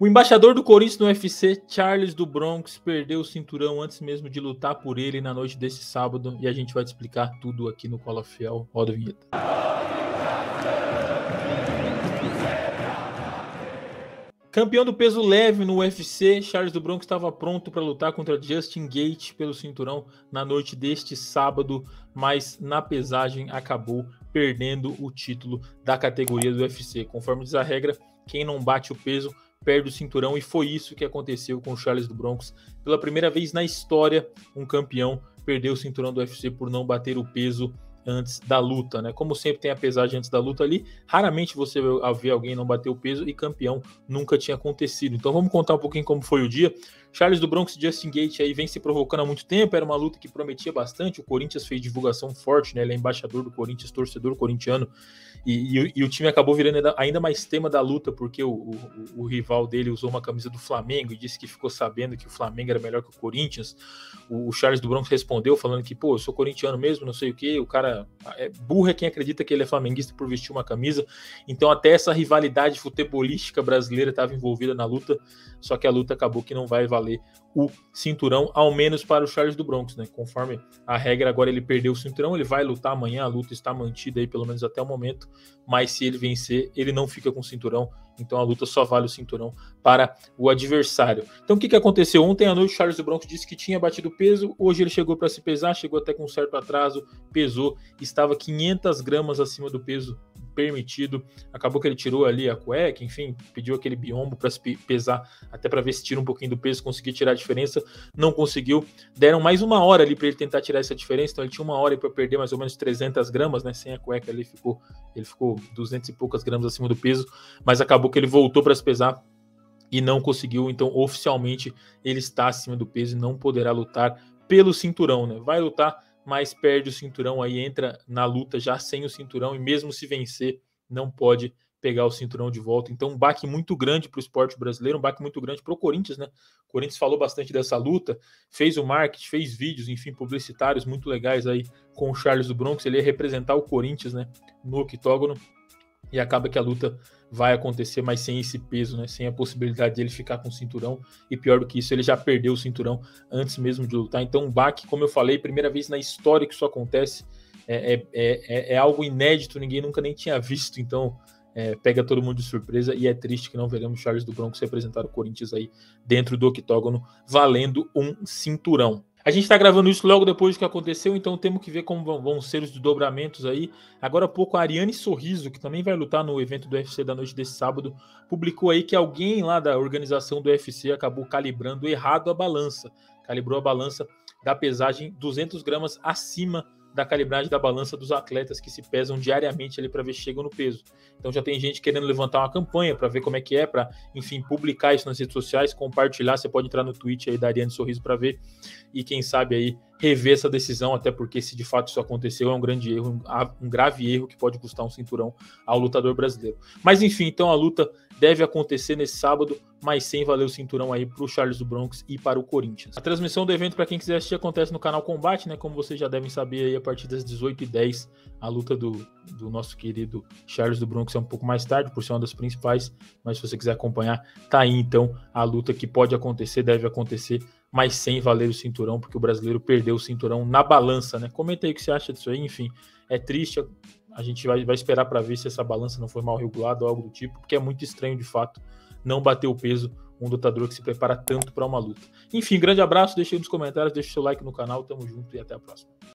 O embaixador do Corinthians no UFC, Charles do Bronx, perdeu o cinturão antes mesmo de lutar por ele na noite desse sábado. E a gente vai te explicar tudo aqui no Cola Fiel. Roda a vinheta. Campeão do peso leve no UFC, Charles do Bronx estava pronto para lutar contra Justin Gaethje pelo cinturão na noite deste sábado, mas na pesagem acabou perdendo o título da categoria do UFC. Conforme diz a regra, quem não bate o peso perde o cinturão, e foi isso que aconteceu com o Charles do Bronx. Pela primeira vez na história, um campeão perdeu o cinturão do UFC por não bater o peso antes da luta, né? Como sempre tem a pesagem antes da luta ali, raramente você vai ver alguém não bater o peso, e campeão nunca tinha acontecido. Então vamos contar um pouquinho como foi o dia. Charles do Bronx e Justin Gaethje aí vem se provocando há muito tempo, era uma luta que prometia bastante, o Corinthians fez divulgação forte, né? Ele é embaixador do Corinthians, torcedor corintiano, e o time acabou virando ainda mais tema da luta, porque o rival dele usou uma camisa do Flamengo e disse que ficou sabendo que o Flamengo era melhor que o Corinthians. O Charles do Bronx respondeu falando que, pô, eu sou corintiano mesmo, não sei o que, o cara burro é quem acredita que ele é flamenguista por vestir uma camisa. Então até essa rivalidade futebolística brasileira estava envolvida na luta, só que a luta acabou que não vai valer o cinturão, ao menos para o Charles do Bronx, né? Conforme a regra, agora ele perdeu o cinturão, ele vai lutar amanhã, a luta está mantida aí pelo menos até o momento, mas se ele vencer, ele não fica com o cinturão, então a luta só vale o cinturão para o adversário. Então o que aconteceu? Ontem à noite o Charles do Bronx disse que tinha batido peso, hoje ele chegou para se pesar, chegou até com um certo atraso, pesou, estava 500 gramas acima do peso permitido, acabou que ele tirou ali a cueca, enfim, pediu aquele biombo para se pesar, até para ver se tira um pouquinho do peso, conseguir tirar a diferença, não conseguiu, deram mais uma hora ali para ele tentar tirar essa diferença, então ele tinha uma hora para perder mais ou menos 300 gramas, né, sem a cueca ele ficou 200 e poucas gramas acima do peso, mas acabou que ele voltou para se pesar e não conseguiu, então oficialmente ele está acima do peso e não poderá lutar pelo cinturão, né, vai lutar, mas perde o cinturão, aí entra na luta já sem o cinturão, e mesmo se vencer, não pode pegar o cinturão de volta. Então um baque muito grande para o esporte brasileiro, um baque muito grande para o Corinthians, né? O Corinthians falou bastante dessa luta, fez o marketing, fez vídeos, enfim, publicitários muito legais aí com o Charles do Bronx, ele ia representar o Corinthians, né, no octógono, e acaba que a luta vai acontecer, mas sem esse peso, né? Sem a possibilidade de ele ficar com o cinturão, e pior do que isso, ele já perdeu o cinturão antes mesmo de lutar. Então um baque, como eu falei, primeira vez na história que isso acontece, é algo inédito, ninguém nunca nem tinha visto, então pega todo mundo de surpresa, e é triste que não veremos Charles do Bronx representar o Corinthians aí dentro do octógono, valendo um cinturão. A gente está gravando isso logo depois do que aconteceu, então temos que ver como vão ser os desdobramentos aí. Agora há pouco a Ariane Sorriso, que também vai lutar no evento do UFC da noite desse sábado, publicou aí que alguém lá da organização do UFC acabou calibrando errado a balança. Calibrou a balança da pesagem 200 gramas acima da calibragem da balança dos atletas que se pesam diariamente ali para ver se chegam no peso. Então já tem gente querendo levantar uma campanha para ver como é que é, para, enfim, publicar isso nas redes sociais, compartilhar. Você pode entrar no tweet aí da Ariane Sorriso para ver, e quem sabe aí rever essa decisão, até porque se de fato isso aconteceu, é um grande erro, um grave erro que pode custar um cinturão ao lutador brasileiro. Mas enfim, então a luta deve acontecer nesse sábado, mas sem valer o cinturão aí para o Charles do Bronx e para o Corinthians. A transmissão do evento, para quem quiser assistir, acontece no canal Combate, né? Como vocês já devem saber, aí a partir das 18h10, a luta do nosso querido Charles do Bronx é um pouco mais tarde, por ser uma das principais, mas se você quiser acompanhar, tá aí então a luta que pode acontecer, deve acontecer, mas sem valer o cinturão, porque o brasileiro perdeu o cinturão na balança, né? Comenta aí o que você acha disso aí, enfim, é triste, a gente vai esperar para ver se essa balança não foi mal regulada ou algo do tipo, porque é muito estranho de fato não bater o peso um lutador que se prepara tanto para uma luta. Enfim, grande abraço, deixa aí nos comentários, deixa o seu like no canal, tamo junto e até a próxima.